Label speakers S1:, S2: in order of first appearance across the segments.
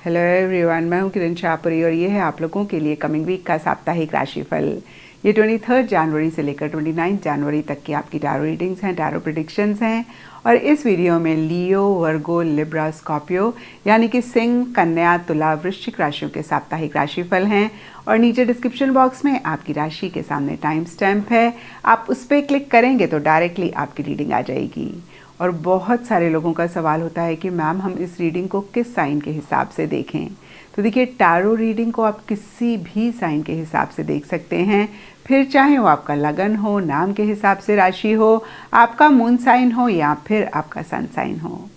S1: Hello everyone, मैं हूं किरण शाहपुरी और ये है आप लोगों के लिए कमिंग वीक का साप्ताहिक राशिफल। ये 23 जनवरी से लेकर 29 जनवरी तक की आपकी टैरो रीडिंग्स हैं, टैरो प्रेडिक्शंस हैं। और इस वीडियो में लियो, वर्गो, लिब्रा, स्कॉर्पियो यानी कि सिंह, कन्या, तुला, वृश्चिक राशियों के साप्ताहिक राशिफल हैं। और नीचे डिस्क्रिप्शन बॉक्स में आपकी राशि के सामने टाइम स्टैम्प है, आप उस पर क्लिक करेंगे तो डायरेक्टली आपकी रीडिंग आ जाएगी। और बहुत सारे लोगों का सवाल होता है कि मैम हम इस रीडिंग को किस साइन के हिसाब से देखें। तो देखिए, टैरो रीडिंग को आप किसी भी साइन के हिसाब से देख सकते हैं, फिर चाहे वो आपका लगन हो, नाम के हिसाब से राशि हो, आपका मून साइन हो या फिर आपका सन साइन हो।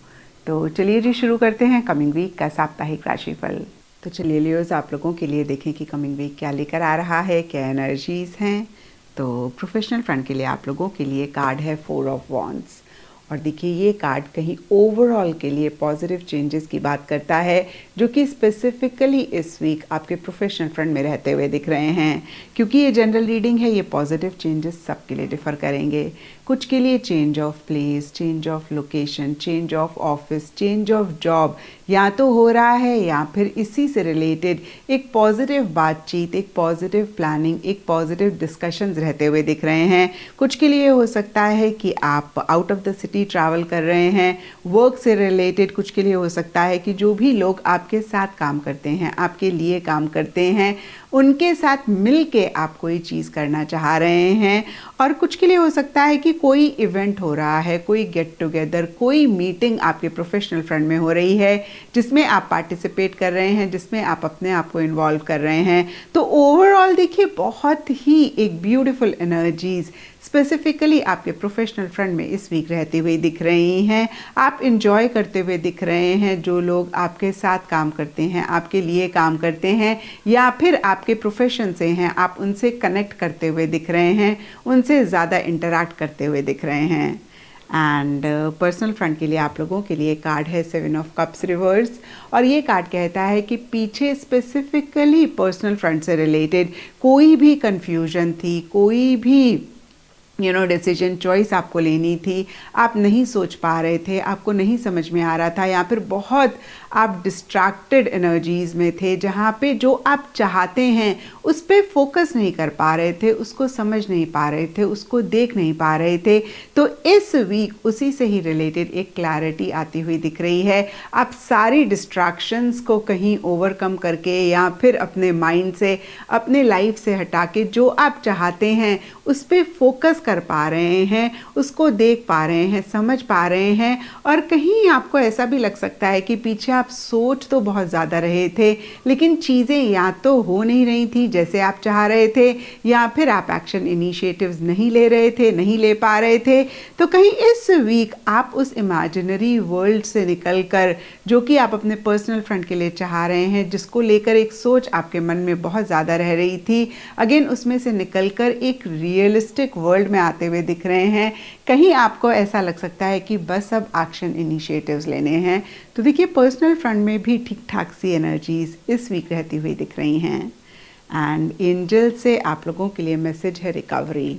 S1: तो चलिए जी, शुरू करते हैं कमिंग वीक का साप्ताहिक राशिफल। तो चलिए लियोज, आप लोगों के लिए देखें कि कमिंग वीक क्या लेकर आ रहा है, क्या एनर्जीज हैं। तो प्रोफेशनल फ्रंट के लिए आप लोगों के लिए कार्ड है 4 ऑफ वॉन्ड्स। और देखिए, ये कार्ड कहीं ओवरऑल के लिए पॉजिटिव चेंजेस की बात करता है, जो कि स्पेसिफिकली इस वीक आपके प्रोफेशनल फ्रंट में रहते हुए दिख रहे हैं। क्योंकि ये जनरल रीडिंग है, ये पॉजिटिव चेंजेस सबके लिए डिफर करेंगे। कुछ के लिए change of place, change of location, change of office, change of job या तो हो रहा है या फिर इसी से रिलेटेड एक पॉजिटिव बातचीत, एक पॉजिटिव प्लानिंग, एक पॉजिटिव डिस्कशंस रहते हुए दिख रहे हैं। कुछ के लिए हो सकता है कि आप out of the city travel कर रहे हैं, वर्क से रिलेटेड। कुछ के लिए हो सकता है कि जो भी लोग आपके साथ काम करते हैं, आपके लिए काम करते हैं, उनके साथ मिल के आप कोई चीज़ करना चाह रहे हैं। और कुछ के लिए हो सकता है कि कोई इवेंट हो रहा है, कोई गेट टुगेदर, कोई मीटिंग आपके प्रोफेशनल फ्रंट में हो रही है, जिसमें आप पार्टिसिपेट कर रहे हैं, जिसमें आप अपने आप को इन्वॉल्व कर रहे हैं। तो ओवरऑल देखिए, बहुत ही एक ब्यूटीफुल एनर्जीज स्पेसिफिकली आपके प्रोफेशनल फ्रंट में इस वीक रहती हुई दिख रही हैं। आप इंजॉय करते हुए दिख रहे हैं। जो लोग आपके साथ काम करते हैं, आपके लिए काम करते हैं या फिर आपके प्रोफेशन से हैं, आप उनसे कनेक्ट करते हुए दिख रहे हैं, उनसे ज़्यादा इंटरैक्ट करते हुए दिख रहे हैं। एंड पर्सनल फ्रंट के लिए आप लोगों के लिए कार्ड है 7 ऑफ कप्स रिवर्स। और ये कार्ड कहता है कि पीछे स्पेसिफिकली पर्सनल फ्रंट से रिलेटेड कोई भी कंफ्यूजन थी, कोई भी डिसीजन चॉइस आपको लेनी थी, आप नहीं सोच पा रहे थे, आपको नहीं समझ में आ रहा था, या फिर बहुत आप डिस्ट्रैक्टेड एनर्जीज में थे, जहाँ पे जो आप चाहते हैं उस पर फोकस नहीं कर पा रहे थे, उसको समझ नहीं पा रहे थे, उसको देख नहीं पा रहे थे। तो इस वीक उसी से ही रिलेटेड एक क्लैरिटी आती हुई दिख रही है। आप सारी डिस्ट्रैक्शंस को कहीं ओवरकम करके या फिर अपने माइंड से, अपने लाइफ से हटा के जो आप चाहते हैं उस पर फोकस कर पा रहे हैं, उसको देख पा रहे हैं, समझ पा रहे हैं। और कहीं आपको ऐसा भी लग सकता है कि पीछे आप सोच तो बहुत ज़्यादा रहे थे, लेकिन चीज़ें या तो हो नहीं रही थी जैसे आप चाह रहे थे, या फिर आप एक्शन इनिशिएटिव्स नहीं ले रहे थे, नहीं ले पा रहे थे। तो कहीं इस वीक आप उस इमेजिनरी वर्ल्ड से निकल कर, जो कि आप अपने पर्सनल फ्रंट के लिए चाह रहे हैं, जिसको लेकर एक सोच आपके मन में बहुत ज़्यादा रह रही थी, अगेन उसमें से निकल कर एक रियलिस्टिक वर्ल्ड में आते हुए दिख रहे हैं। कहीं आपको ऐसा लग सकता है कि बस अब एक्शन इनिशिएटिव्स लेने हैं। तो देखिए, पर्सनल फ्रंट में भी ठीक ठाक सी एनर्जीज इस वीक रहती हुई दिख रही हैं। एंड एंजल से आप लोगों के लिए मैसेज है रिकवरी।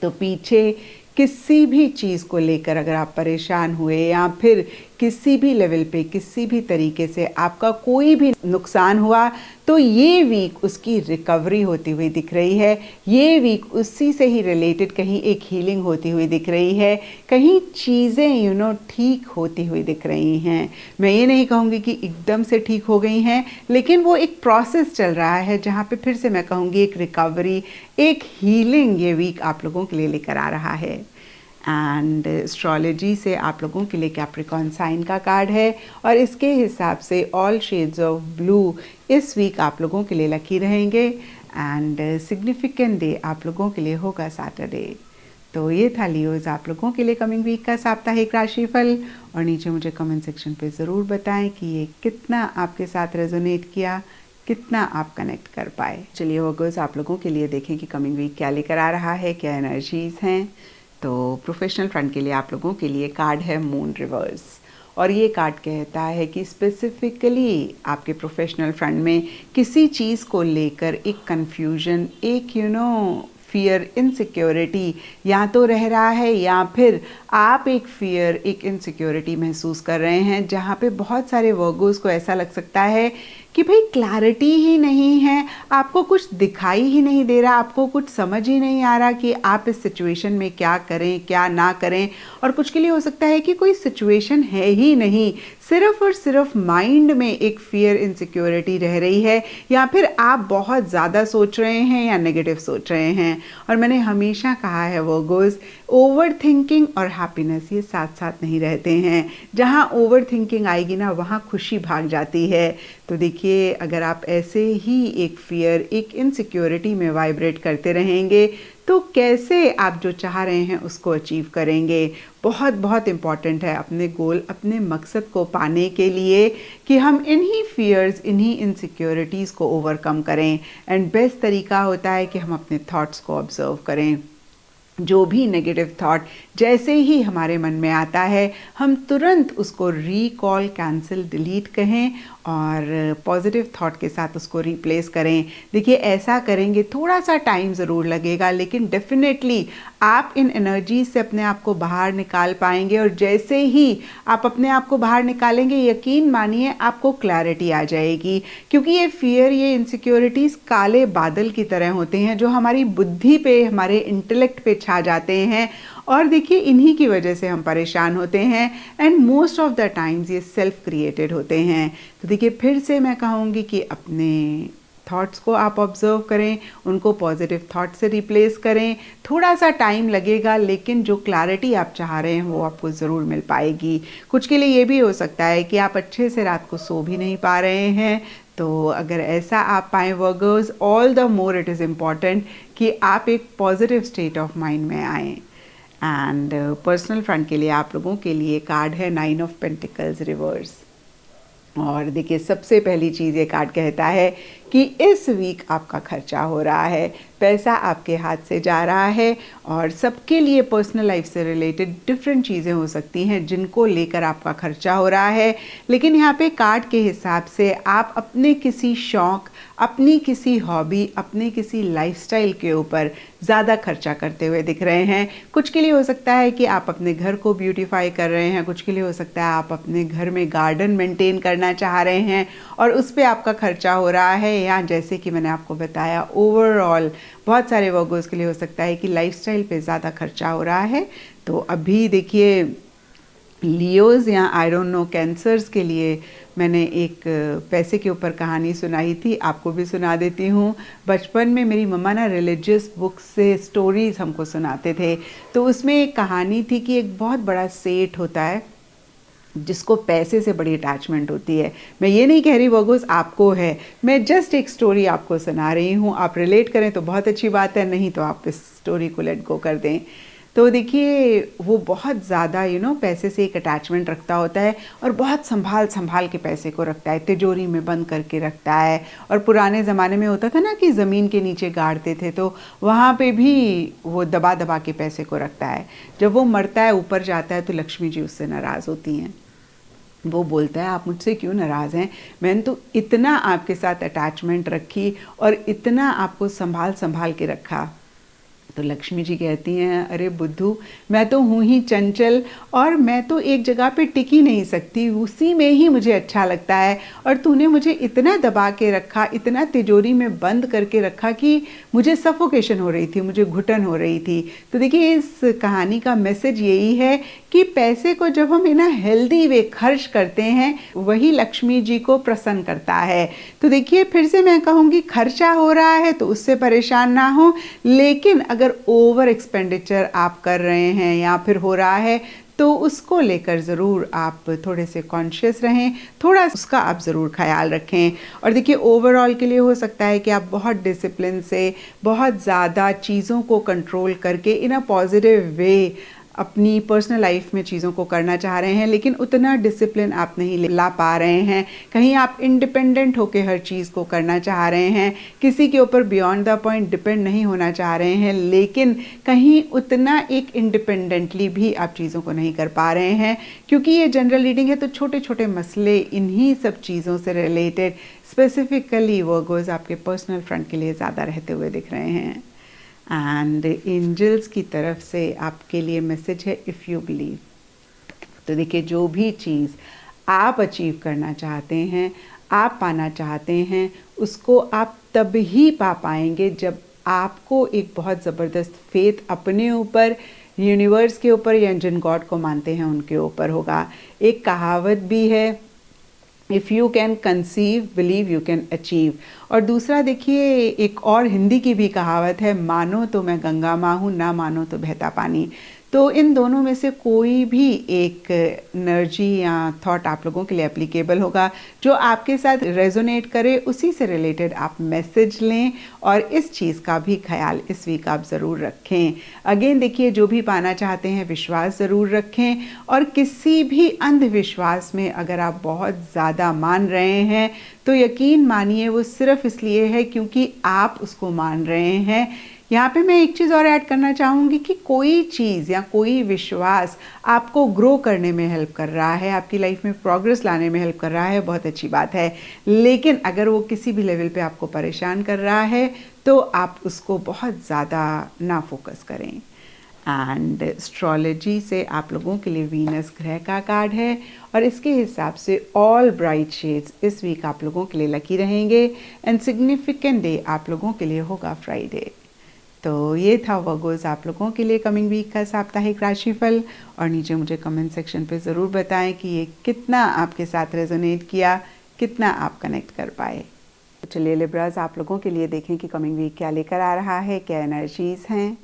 S1: तो पीछे किसी भी चीज़ को लेकर अगर आप परेशान हुए या फिर किसी भी लेवल पे, किसी भी तरीके से आपका कोई भी नुकसान हुआ, तो ये वीक उसकी रिकवरी होती हुई दिख रही है। ये वीक उसी से ही रिलेटेड कहीं एक हीलिंग होती हुई दिख रही है, कहीं चीज़ें ठीक होती हुई दिख रही हैं। मैं ये नहीं कहूँगी कि एकदम से ठीक हो गई हैं, लेकिन वो एक प्रोसेस चल रहा है, जहाँ पे फिर से मैं कहूँगी एक रिकवरी, एक हीलिंग ये वीक आप लोगों के लिए लेकर आ रहा है। एंड एस्ट्रोलॉजी से आप लोगों के लिए कैप्रिकॉर्न साइन का कार्ड है, और इसके हिसाब से ऑल शेड्स ऑफ ब्लू इस वीक आप लोगों के लिए लकी रहेंगे। एंड सिग्निफिकेंट डे आप लोगों के लिए होगा सैटरडे। तो ये था लियोज आप लोगों के लिए कमिंग वीक का साप्ताहिक राशिफल। और नीचे मुझे कमेंट सेक्शन पे ज़रूर बताएं कि ये कितना आपके साथ रेजोनेट किया, कितना आप कनेक्ट कर पाए। चलिए वर्गोस, आप लोगों के लिए देखें कि कमिंग वीक क्या लेकर आ रहा है, क्या एनर्जीज हैं। तो प्रोफेशनल फ्रंट के लिए आप लोगों के लिए कार्ड है मून रिवर्स। और ये कार्ड कहता है कि स्पेसिफिकली आपके प्रोफेशनल फ्रंट में किसी चीज़ को लेकर एक कंफ्यूजन, एक फियर, इनसिक्योरिटी या तो रह रहा है, या फिर आप एक फियर, एक इनसिक्योरिटी महसूस कर रहे हैं, जहाँ पे बहुत सारे वर्गोस को ऐसा लग सकता है कि भाई क्लैरिटी ही नहीं है, आपको कुछ दिखाई ही नहीं दे रहा, आपको कुछ समझ ही नहीं आ रहा कि आप इस सिचुएशन में क्या करें क्या ना करें। और कुछ के लिए हो सकता है कि कोई सिचुएशन है ही नहीं, सिर्फ और सिर्फ माइंड में एक फियर, इनसिक्योरिटी रह रही है, या फिर आप बहुत ज़्यादा सोच रहे हैं या नेगेटिव सोच रहे हैं। और मैंने हमेशा कहा है वर्गोस, ओवर थिंकिंग और हैप्पीनेस ये साथ साथ नहीं रहते हैं। जहाँ ओवर थिंकिंग आएगी ना, वहाँ खुशी भाग जाती है। तो देखिए, अगर आप ऐसे ही एक फियर, एक इनसिक्योरिटी में वाइब्रेट करते रहेंगे तो कैसे आप जो चाह रहे हैं उसको अचीव करेंगे। बहुत बहुत इम्पॉर्टेंट है अपने गोल, अपने मकसद को पाने के लिए कि हम इन्हीं फियर्स, इन्हीं इनसिक्योरिटीज़ को ओवरकम करें। एंड बेस्ट तरीका होता है कि हम अपने थॉट्स को ऑब्जर्व करें। जो भी नेगेटिव थॉट जैसे ही हमारे मन में आता है, हम तुरंत उसको रिकॉल, कैंसिल, डिलीट कहें और पॉजिटिव थॉट के साथ उसको रिप्लेस करें। देखिए, ऐसा करेंगे, थोड़ा सा टाइम ज़रूर लगेगा, लेकिन डेफिनेटली आप इन एनर्जी से अपने आप को बाहर निकाल पाएंगे। और जैसे ही आप अपने आप को बाहर निकालेंगे, यकीन मानिए आपको क्लैरिटी आ जाएगी। क्योंकि ये फियर, ये इनसिक्योरिटीज़ काले बादल की तरह होते हैं जो हमारी बुद्धि पे, हमारे इंटेलेक्ट पे छा जाते हैं। और देखिए, इन्हीं की वजह से हम परेशान होते हैं। And most of the times ये सेल्फ क्रिएटेड होते हैं। तो देखिए, फिर से मैं कहूँगी कि अपने थॉट्स को आप ऑब्जर्व करें, उनको पॉजिटिव थॉट से रिप्लेस करें। थोड़ा सा टाइम लगेगा, लेकिन जो क्लैरिटी आप चाह रहे हैं वो आपको ज़रूर मिल पाएगी। कुछ के लिए ये भी हो सकता है कि आप अच्छे से रात को सो भी नहीं पा रहे हैं। तो अगर ऐसा आप पाएँ वर्गर्स, all the more it is important कि आप एक पॉजिटिव स्टेट ऑफ माइंड में आएँ। एंड पर्सनल फ्रंट के लिए आप लोगों के लिए कार्ड है 9 ऑफ पेंटिकल्स रिवर्स। और देखिए, सबसे पहली चीज़ ये कार्ड कहता है कि इस वीक आपका खर्चा हो रहा है, पैसा आपके हाथ से जा रहा है। और सबके लिए पर्सनल लाइफ से रिलेटेड डिफरेंट चीज़ें हो सकती हैं जिनको लेकर आपका खर्चा हो रहा है। लेकिन यहाँ पे कार्ड के हिसाब से आप अपने किसी शौक़, अपनी किसी हॉबी, अपने किसी लाइफस्टाइल के ऊपर ज़्यादा खर्चा करते हुए दिख रहे हैं। कुछ के लिए हो सकता है कि आप अपने घर को ब्यूटीफाई कर रहे हैं, कुछ के लिए हो सकता है आप अपने घर में गार्डन मेंटेन करना चाह रहे हैं और उस पर आपका खर्चा हो रहा है। या जैसे कि मैंने आपको बताया, ओवरऑल बहुत सारे वर्गोस के लिए हो सकता है कि लाइफस्टाइल पे ज़्यादा खर्चा हो रहा है। तो अभी देखिए, लियोज़ या आई डोंट नो कैंसर्स के लिए मैंने एक पैसे के ऊपर कहानी सुनाई थी, आपको भी सुना देती हूँ। बचपन में मेरी मम्मा ना रिलीजियस बुक्स से स्टोरीज़ हमको सुनाते थे। तो उसमें एक कहानी थी कि एक बहुत बड़ा सेठ होता है जिसको पैसे से बड़ी अटैचमेंट होती है। मैं ये नहीं कह रही वर्गोस आपको है, मैं जस्ट एक स्टोरी आपको सुना रही हूँ। आप रिलेट करें तो बहुत अच्छी बात है, नहीं तो आप इस स्टोरी को लेट गो कर दें। तो देखिए, वो बहुत ज़्यादा पैसे से एक अटैचमेंट रखता होता है और बहुत संभाल संभाल के पैसे को रखता है, तिजोरी में बंद करके रखता है। और पुराने ज़माने में होता था ना कि ज़मीन के नीचे गाड़ते थे, तो वहाँ पे भी वो दबा दबा के पैसे को रखता है। जब वो मरता है, ऊपर जाता है, तो लक्ष्मी जी उससे नाराज़ होती हैं। वो बोलता है, आप मुझसे क्यों नाराज़ हैं? मैंने तो इतना आपके साथ अटैचमेंट रखी और इतना आपको संभाल संभाल के रखा। तो लक्ष्मी जी कहती हैं, अरे बुद्धू, मैं तो हूँ ही चंचल और मैं तो एक जगह पे टिक ही नहीं सकती, उसी में ही मुझे अच्छा लगता है। और तूने मुझे इतना दबा के रखा, इतना तिजोरी में बंद करके रखा कि मुझे सफोकेशन हो रही थी, मुझे घुटन हो रही थी। तो देखिए, इस कहानी का मैसेज यही है कि पैसे को जब हम इन हेल्दी वे खर्च करते हैं, वही लक्ष्मी जी को प्रसन्न करता है। तो देखिए, फिर से मैं कहूँगी, खर्चा हो रहा है तो उससे परेशान ना हो, लेकिन अगर ओवर एक्सपेंडिचर आप कर रहे हैं या फिर हो रहा है तो उसको लेकर ज़रूर आप थोड़े से कॉन्शियस रहें, थोड़ा उसका आप ज़रूर ख्याल रखें। और देखिए, ओवरऑल के लिए हो सकता है कि आप बहुत डिसिप्लिन से, बहुत ज़्यादा चीज़ों को कंट्रोल करके इन अ पॉजिटिव वे अपनी पर्सनल लाइफ में चीज़ों को करना चाह रहे हैं, लेकिन उतना डिसिप्लिन आप नहीं ला पा रहे हैं। कहीं आप इंडिपेंडेंट होकर हर चीज़ को करना चाह रहे हैं, किसी के ऊपर बियॉन्ड द पॉइंट डिपेंड नहीं होना चाह रहे हैं, लेकिन कहीं उतना एक इंडिपेंडेंटली भी आप चीज़ों को नहीं कर पा रहे हैं। क्योंकि ये जनरल रीडिंग है, तो छोटे छोटे मसले इन्हीं सब चीज़ों से रिलेटेड स्पेसिफिकली वर्गोस आपके पर्सनल फ्रंट के लिए ज़्यादा रहते हुए दिख रहे हैं। एंड एंजल्स की तरफ से आपके लिए मैसेज है इफ़ यू बिलीव। तो देखिए, जो भी चीज़ आप अचीव करना चाहते हैं, आप पाना चाहते हैं, उसको आप तब ही पा पाएंगे जब आपको एक बहुत ज़बरदस्त फेथ अपने ऊपर, यूनिवर्स के ऊपर, या जिन गॉड को मानते हैं उनके ऊपर होगा। एक कहावत भी है, if you can conceive believe you can achieve. और दूसरा देखिए, एक और हिंदी की भी कहावत है, मानो तो मैं गंगा माँ हूँ, ना मानो तो बहता पानी। तो इन दोनों में से कोई भी एक एनर्जी या थॉट आप लोगों के लिए एप्लीकेबल होगा। जो आपके साथ रेजोनेट करे उसी से रिलेटेड आप मैसेज लें और इस चीज़ का भी ख्याल इस वीक आप ज़रूर रखें। अगेन देखिए, जो भी पाना चाहते हैं विश्वास ज़रूर रखें, और किसी भी अंधविश्वास में अगर आप बहुत ज़्यादा मान रहे हैं तो यकीन मानिए वो सिर्फ इसलिए है क्योंकि आप उसको मान रहे हैं। यहाँ पे मैं एक चीज़ और ऐड करना चाहूँगी कि कोई चीज़ या कोई विश्वास आपको ग्रो करने में हेल्प कर रहा है, आपकी लाइफ में प्रोग्रेस लाने में हेल्प कर रहा है, बहुत अच्छी बात है। लेकिन अगर वो किसी भी लेवल पे आपको परेशान कर रहा है तो आप उसको बहुत ज़्यादा ना फोकस करें। एंड एस्ट्रोलॉजी से आप लोगों के लिए वीनस ग्रह का कार्ड है, और इसके हिसाब से ऑल ब्राइट शेड्स इस वीक आप लोगों के लिए लकी रहेंगे। एंड सिग्निफिकेंट डे आप लोगों के लिए होगा फ्राइडे। तो ये था वर्गोस आप लोगों के लिए कमिंग वीक का साप्ताहिक राशिफल। और नीचे मुझे कमेंट सेक्शन पे ज़रूर बताएं कि ये कितना आपके साथ रेजोनेट किया, कितना आप कनेक्ट कर पाए। तो चलिए लिब्रास, आप लोगों के लिए देखें कि कमिंग वीक क्या लेकर आ रहा है, क्या एनर्जीज़ हैं।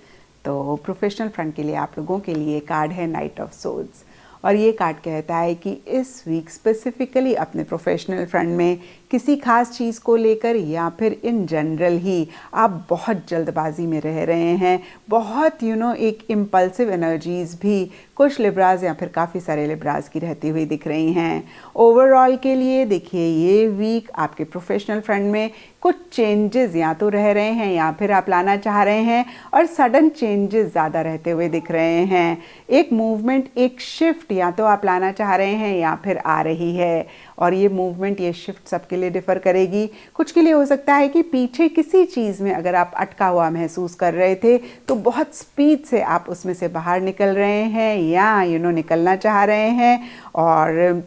S1: तो प्रोफेशनल फ्रंट के लिए आप लोगों के लिए कार्ड है नाइट ऑफ सोर्ड्स, और ये कार्ड कहता है कि इस वीक स्पेसिफिकली अपने प्रोफेशनल फ्रंट में किसी खास चीज़ को लेकर या फिर इन जनरल ही आप बहुत जल्दबाजी में रह रहे हैं, बहुत एक इम्पल्सिव एनर्जीज़ भी कुछ लिब्रास या फिर काफ़ी सारे लिब्रास की रहती हुई दिख रही हैं। ओवरऑल के लिए देखिए, ये वीक आपके प्रोफेशनल फ्रंट में कुछ चेंजेस या तो रह रहे हैं या फिर आप लाना चाह रहे हैं, और सडन चेंजेस ज़्यादा रहते हुए दिख रहे हैं। एक मूवमेंट, एक शिफ्ट या तो आप लाना चाह रहे हैं या फिर आ रही है, और ये मूवमेंट, ये शिफ्ट सबके लिए डिफ़र करेगी। कुछ के लिए हो सकता है कि पीछे किसी चीज़ में अगर आप अटका हुआ महसूस कर रहे थे तो बहुत स्पीड से आप उसमें से बाहर निकल रहे हैं या निकलना चाह रहे हैं। और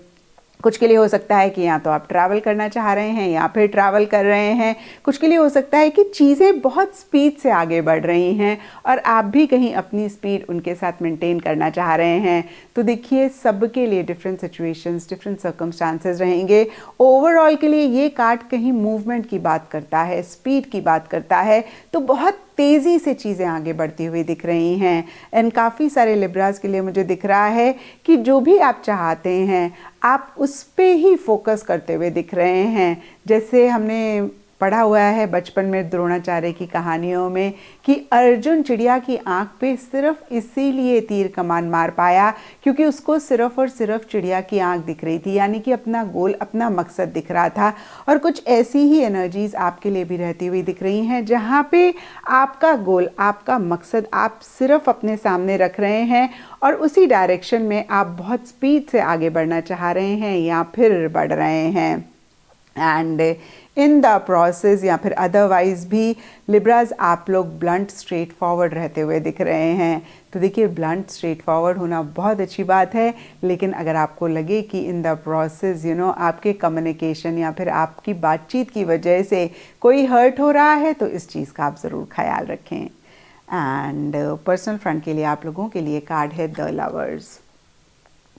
S1: कुछ के लिए हो सकता है कि या तो आप ट्रैवल करना चाह रहे हैं या फिर ट्रैवल कर रहे हैं। कुछ के लिए हो सकता है कि चीज़ें बहुत स्पीड से आगे बढ़ रही हैं और आप भी कहीं अपनी स्पीड उनके साथ मेंटेन करना चाह रहे हैं। तो देखिए, सबके लिए डिफरेंट सिचुएशंस, डिफरेंट सर्कमस्टांसेस रहेंगे। ओवरऑल के लिए ये कार्ड कहीं मूवमेंट की बात करता है, स्पीड की बात करता है, तो बहुत तेज़ी से चीज़ें आगे बढ़ती हुई दिख रही हैं। एंड काफ़ी सारे लिब्रास के लिए मुझे दिख रहा है कि जो भी आप चाहते हैं आप उस पे ही फोकस करते हुए दिख रहे हैं। जैसे हमने पढ़ा हुआ है बचपन में द्रोणाचार्य की कहानियों में कि अर्जुन चिड़िया की आंख पे सिर्फ इसीलिए तीर कमान मार पाया क्योंकि उसको सिर्फ और सिर्फ चिड़िया की आंख दिख रही थी, यानी कि अपना गोल, अपना मकसद दिख रहा था। और कुछ ऐसी ही एनर्जीज आपके लिए भी रहती हुई दिख रही हैं जहाँ पे आपका गोल, आपका मकसद आप सिर्फ अपने सामने रख रहे हैं और उसी डायरेक्शन में आप बहुत स्पीड से आगे बढ़ना चाह रहे हैं या फिर बढ़ रहे हैं। एंड इन द प्रोसेस या फिर अदरवाइज भी लिब्रास आप लोग ब्लंट, स्ट्रेट फॉरवर्ड रहते हुए दिख रहे हैं। तो देखिए, ब्लंट, स्ट्रेट फॉरवर्ड होना बहुत अच्छी बात है, लेकिन अगर आपको लगे कि इन द प्रोसेस आपके कम्युनिकेशन या फिर आपकी बातचीत की वजह से कोई हर्ट हो रहा है तो इस चीज़ का आप ज़रूर ख्याल रखें। एंड पर्सनल फ्रंट के लिए आप लोगों के लिए कार्ड है द लवर्स।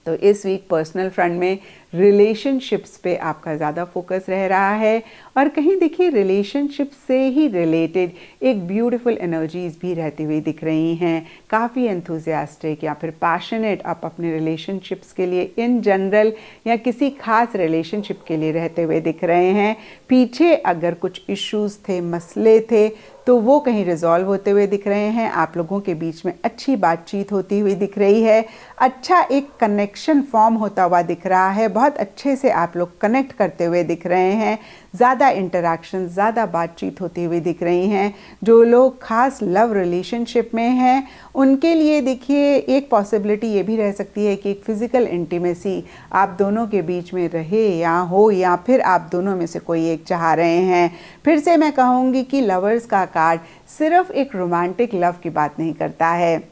S1: तो इस वीक पर्सनल फ्रंट में रिलेशनशिप्स पे आपका ज़्यादा फोकस रह रहा है और कहीं देखिए रिलेशनशिप से ही रिलेटेड एक ब्यूटीफुल एनर्जीज भी रहती हुई दिख रही हैं। काफ़ी एंथुजियास्टिक या फिर पैशनेट आप अपने रिलेशनशिप्स के लिए इन जनरल या किसी खास रिलेशनशिप के लिए रहते हुए दिख रहे हैं। पीछे अगर कुछ इश्यूज थे, मसले थे, तो वो कहीं रिजॉल्व होते हुए दिख रहे हैं। आप लोगों के बीच में अच्छी बातचीत होती हुई दिख रही है, अच्छा एक कनेक्शन फॉर्म होता हुआ दिख रहा है, बहुत अच्छे से आप लोग कनेक्ट करते हुए दिख रहे हैं, ज़्यादा इंटरेक्शन, ज़्यादा बातचीत होती हुई दिख रही हैं। जो लोग खास लव रिलेशनशिप में हैं उनके लिए देखिए एक पॉसिबिलिटी ये भी रह सकती है कि एक फ़िज़िकल इंटीमेसी आप दोनों के बीच में रहे या हो, या फिर आप दोनों में से कोई एक चाह रहे हैं। फिर से मैं कहूँगी कि लवर्स का कार्ड सिर्फ एक रोमांटिक लव की बात नहीं करता है,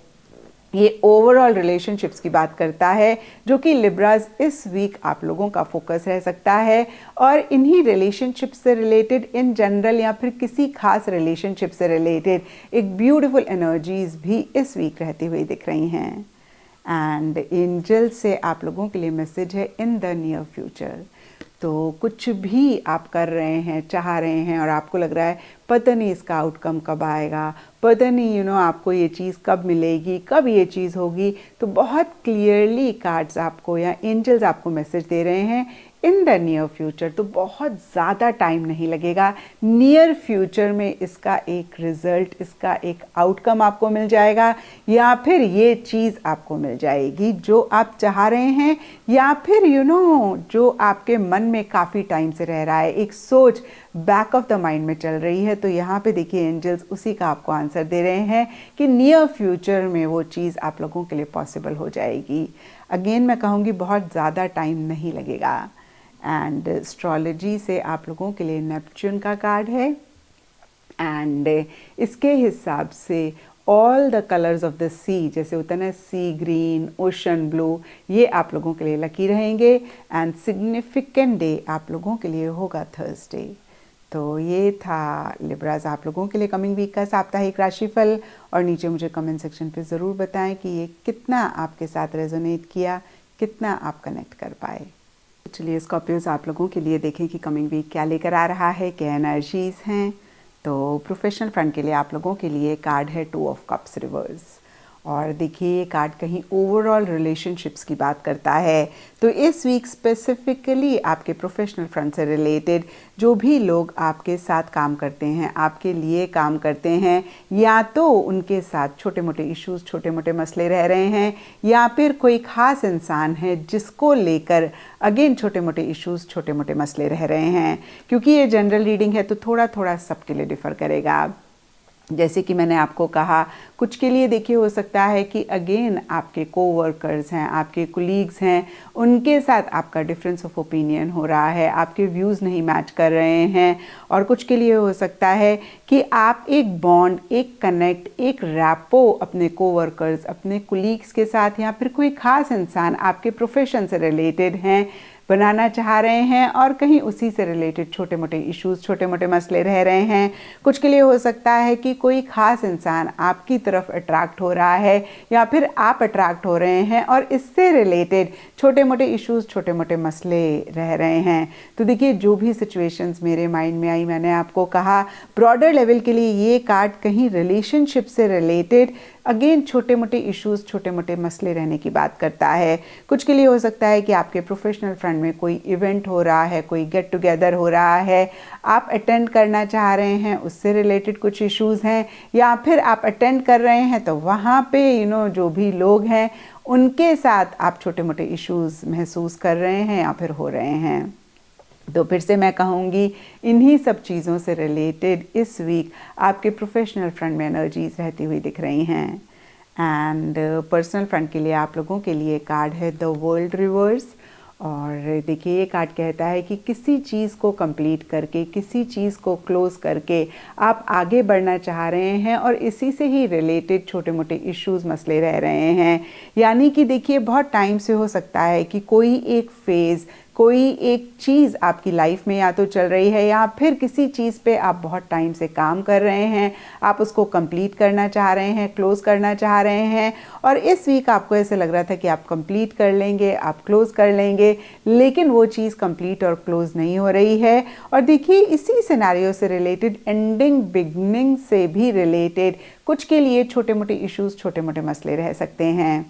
S1: ये ओवरऑल रिलेशनशिप्स की बात करता है, जो कि लिब्राज इस वीक आप लोगों का फोकस रह सकता है। और इन्हीं रिलेशनशिप से रिलेटेड इन जनरल या फिर किसी खास रिलेशनशिप से रिलेटेड एक ब्यूटीफुल एनर्जीज भी इस वीक रहती हुई दिख रही हैं। एंड एंजल से आप लोगों के लिए मैसेज है इन द नियर फ्यूचर। तो कुछ भी आप कर रहे हैं, चाह रहे हैं और आपको लग रहा है पता नहीं इसका आउटकम कब आएगा, पता नहीं आपको ये चीज़ कब मिलेगी, कब ये चीज़ होगी, तो बहुत क्लियरली कार्ड्स आपको या एंजल्स आपको मैसेज दे रहे हैं इन द नियर फ्यूचर। तो बहुत ज़्यादा टाइम नहीं लगेगा, नियर फ्यूचर में इसका एक रिज़ल्ट, इसका एक आउटकम आपको मिल जाएगा, या फिर ये चीज़ आपको मिल जाएगी जो आप चाह रहे हैं, या फिर जो आपके मन में काफ़ी टाइम से रह रहा है, एक सोच बैक ऑफ द माइंड में चल रही है। तो यहाँ पे देखिए एंजल्स उसी का आपको आंसर दे रहे हैं कि नियर फ्यूचर में वो चीज़ आप लोगों के लिए पॉसिबल हो जाएगी। अगेन मैं कहूँगी बहुत ज़्यादा टाइम नहीं लगेगा। एंड एस्ट्रोलॉजी से आप लोगों के लिए नेपच्यून का कार्ड है, एंड इसके हिसाब से all the colours of the sea, जैसे होता है ना सी ग्रीन, ओशन ब्लू, ये आप लोगों के लिए लकी रहेंगे। एंड सिग्निफिकेंट डे आप लोगों के लिए होगा थर्सडे। तो ये था लिब्राज आप लोगों के लिए कमिंग वीक का साप्ताहिक राशिफल। और नीचे मुझे कमेंट सेक्शन पे ज़रूर बताएं कि ये कितना आपके साथ रेजोनेट किया, कितना आप कनेक्ट कर पाए। चलिए स्कॉर्पियोज आप लोगों के लिए देखें कि कमिंग वीक क्या लेकर आ रहा है, क्या एनर्जीज हैं। तो प्रोफेशनल फ्रंट के लिए आप लोगों के लिए कार्ड है 2 ऑफ कप्स रिवर्स। और देखिए ये कार्ड कहीं ओवरऑल रिलेशनशिप्स की बात करता है। तो इस वीक स्पेसिफिकली आपके प्रोफेशनल फ्रंट से रिलेटेड जो भी लोग आपके साथ काम करते हैं, आपके लिए काम करते हैं, या तो उनके साथ छोटे मोटे इश्यूज, छोटे मोटे मसले रह रहे हैं, या फिर कोई ख़ास इंसान है जिसको लेकर अगेन छोटे मोटे इश्यूज, छोटे मोटे मसले रह रहे हैं। क्योंकि ये जनरल रीडिंग है तो थोड़ा थोड़ा सबके लिए डिफ़र करेगा। जैसे कि मैंने आपको कहा, कुछ के लिए देखिए हो सकता है कि अगेन आपके कोवर्कर्स हैं, आपके कुलीग्स हैं, उनके साथ आपका डिफरेंस ऑफ ओपिनियन हो रहा है, आपके व्यूज़ नहीं मैच कर रहे हैं। और कुछ के लिए हो सकता है कि आप एक बॉन्ड, एक कनेक्ट, एक रैपो अपने कोवर्कर्स, अपने कुलीग्स के साथ, या फिर कोई ख़ास इंसान आपके प्रोफेशन से रिलेटेड हैं बनाना चाह रहे हैं, और कहीं उसी से रिलेटेड छोटे मोटे इश्यूज, छोटे मोटे मसले रह रहे हैं। कुछ के लिए हो सकता है कि कोई ख़ास इंसान आपकी तरफ अट्रैक्ट हो रहा है, या फिर आप अट्रैक्ट हो रहे हैं और इससे रिलेटेड छोटे मोटे इश्यूज, छोटे मोटे मसले रह रहे हैं। तो देखिए जो भी सिचुएशंस मेरे माइंड में आई, मैंने आपको कहा ब्रॉडर लेवल के लिए ये कार्ड कहीं रिलेशनशिप से रिलेटेड अगेन छोटे मोटे इश्यूज, छोटे मोटे मसले रहने की बात करता है। कुछ के लिए हो सकता है कि आपके प्रोफेशनल फ्रंट में कोई इवेंट हो रहा है, कोई गेट टुगेदर हो रहा है, आप अटेंड करना चाह रहे हैं, उससे रिलेटेड कुछ इश्यूज हैं, या फिर आप अटेंड कर रहे हैं तो वहाँ पे जो भी लोग हैं उनके साथ आप छोटे मोटे इश्यूज महसूस कर रहे हैं या फिर हो रहे हैं। तो फिर से मैं कहूँगी इन्हीं सब चीज़ों से रिलेटेड इस वीक आपके प्रोफेशनल फ्रंट में एनर्जीज रहती हुई दिख रही हैं। एंड पर्सनल फ्रंट के लिए आप लोगों के लिए कार्ड है द वर्ल्ड रिवर्स। और देखिए ये कार्ड कहता है कि किसी चीज़ को कंप्लीट करके, किसी चीज़ को क्लोज करके आप आगे बढ़ना चाह रहे हैं, और इसी से ही रिलेटेड छोटे मोटे इश्यूज, मसले रह रहे हैं। यानी कि देखिए बहुत टाइम से हो सकता है कि कोई एक फेज़, कोई एक चीज़ आपकी लाइफ में या तो चल रही है, या फिर किसी चीज़ पे आप बहुत टाइम से काम कर रहे हैं, आप उसको कंप्लीट करना चाह रहे हैं, क्लोज़ करना चाह रहे हैं, और इस वीक आपको ऐसे लग रहा था कि आप कंप्लीट कर लेंगे, आप क्लोज़ कर लेंगे, लेकिन वो चीज़ कंप्लीट और क्लोज़ नहीं हो रही है। और देखिए इसी सिनेरियो से रिलेटेड, एंडिंग बिगनिंग से भी रिलेटेड कुछ के लिए छोटे मोटे इश्यूज़, छोटे मोटे मसले रह सकते हैं।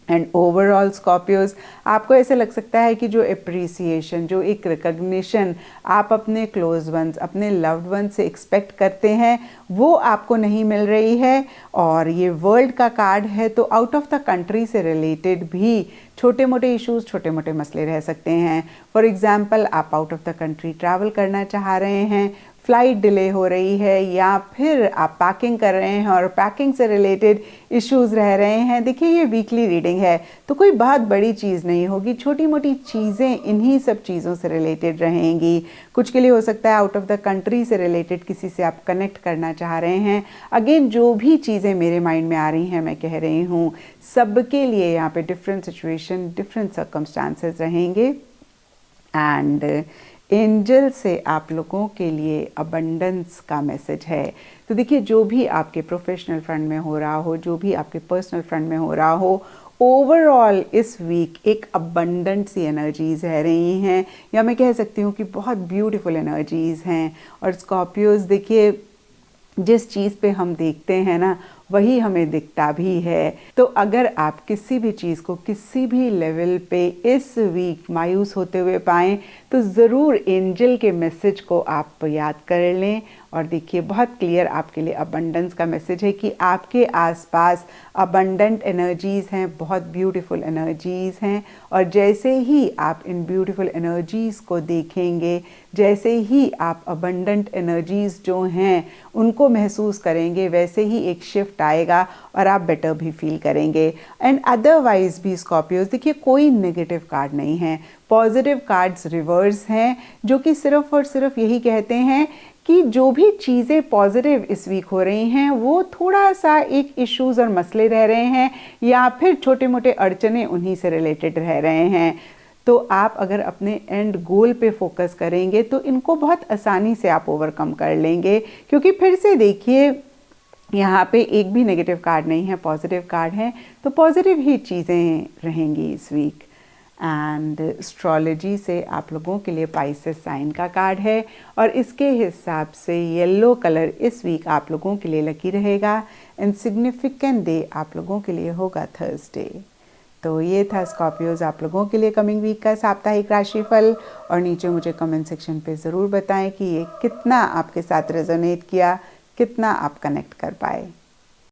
S1: एंड ओवरऑल स्कॉर्पियोज आपको ऐसे लग सकता है कि जो अप्रिसिएशन, जो एक रिकग्निशन आप अपने क्लोज वंस, अपने लव्ड वन से एक्सपेक्ट करते हैं, वो आपको नहीं मिल रही है। और ये वर्ल्ड का कार्ड है, तो आउट ऑफ द कंट्री से रिलेटेड भी छोटे मोटे इश्यूज, छोटे मोटे मसले रह सकते हैं। फॉर एग्जाम्पल आप out of the country travel करना चाह रहे हैं, फ्लाइट डिले हो रही है या फिर आप पैकिंग कर रहे हैं और पैकिंग से रिलेटेड इश्यूज रह रहे हैं, देखिए ये वीकली रीडिंग है तो कोई बहुत बड़ी चीज़ नहीं होगी, छोटी मोटी चीज़ें इन्हीं सब चीज़ों से रिलेटेड रहेंगी। कुछ के लिए हो सकता है आउट ऑफ द कंट्री से रिलेटेड किसी से आप कनेक्ट करना चाह रहे हैं। अगेन जो भी चीज़ें मेरे माइंड में आ रही हैं मैं कह रही हूँ, सबके लिए यहाँ पे डिफरेंट सिचुएशन, डिफरेंट सर्कमस्टांसेस रहेंगे। एंड एंजल से आप लोगों के लिए अबंडेंस का मैसेज है। तो देखिए जो भी आपके प्रोफेशनल फ्रंट में हो रहा हो, जो भी आपके पर्सनल फ्रंट में हो रहा हो, ओवरऑल इस वीक एक अबंडेंट सी एनर्जीज रह रही हैं, या मैं कह सकती हूँ कि बहुत ब्यूटीफुल एनर्जीज हैं। और स्कॉर्पियोज देखिए जिस चीज़ पे हम देखते हैं ना वही हमें दिखता भी है। तो अगर आप किसी भी चीज़ को किसी भी लेवल पे इस वीक मायूस होते हुए पाएँ तो ज़रूर एंजल के मैसेज को आप याद कर लें। और देखिए बहुत क्लियर आपके लिए अबंडेंस का मैसेज है कि आपके आसपास अबंडेंट एनर्जीज़ हैं, बहुत ब्यूटीफुल एनर्जीज़ हैं। और जैसे ही आप इन ब्यूटीफुल एनर्जीज़ को देखेंगे, जैसे ही आप अबंडेंट एनर्जीज़ जो हैं उनको महसूस करेंगे, वैसे ही एक शिफ्ट आएगा और आप बेटर भी फील करेंगे। एंड अदरवाइज भी स्कॉर्पियोज देखिए कोई नेगेटिव कार्ड नहीं है, पॉजिटिव कार्ड्स रिवर्स हैं जो कि सिर्फ और सिर्फ यही कहते हैं कि जो भी चीज़ें पॉजिटिव इस वीक हो रही हैं वो थोड़ा सा एक इश्यूज़ और मसले रह रहे हैं या फिर छोटे मोटे अड़चने उन्हीं से रिलेटेड रह रहे हैं। तो आप अगर अपने एंड गोल पे फोकस करेंगे तो इनको बहुत आसानी से आप ओवरकम कर लेंगे, क्योंकि फिर से देखिए यहाँ पे एक भी नेगेटिव कार्ड नहीं है, पॉजिटिव कार्ड है। तो पॉजिटिव ही चीज़ें रहेंगी इस वीक। एंड एस्ट्रोलॉजी से आप लोगों के लिए पाइसेस साइन का कार्ड है और इसके हिसाब से येलो कलर इस वीक आप लोगों के लिए लकी रहेगा। एंड सिग्निफिकेंट डे आप लोगों के लिए होगा थर्सडे। तो ये था स्कॉर्पियोज आप लोगों के लिए कमिंग वीक का साप्ताहिक राशिफल। और नीचे मुझे कमेंट सेक्शन पे ज़रूर बताएं कि ये कितना आपके साथ रेजोनेट किया, कितना आप कनेक्ट कर पाए।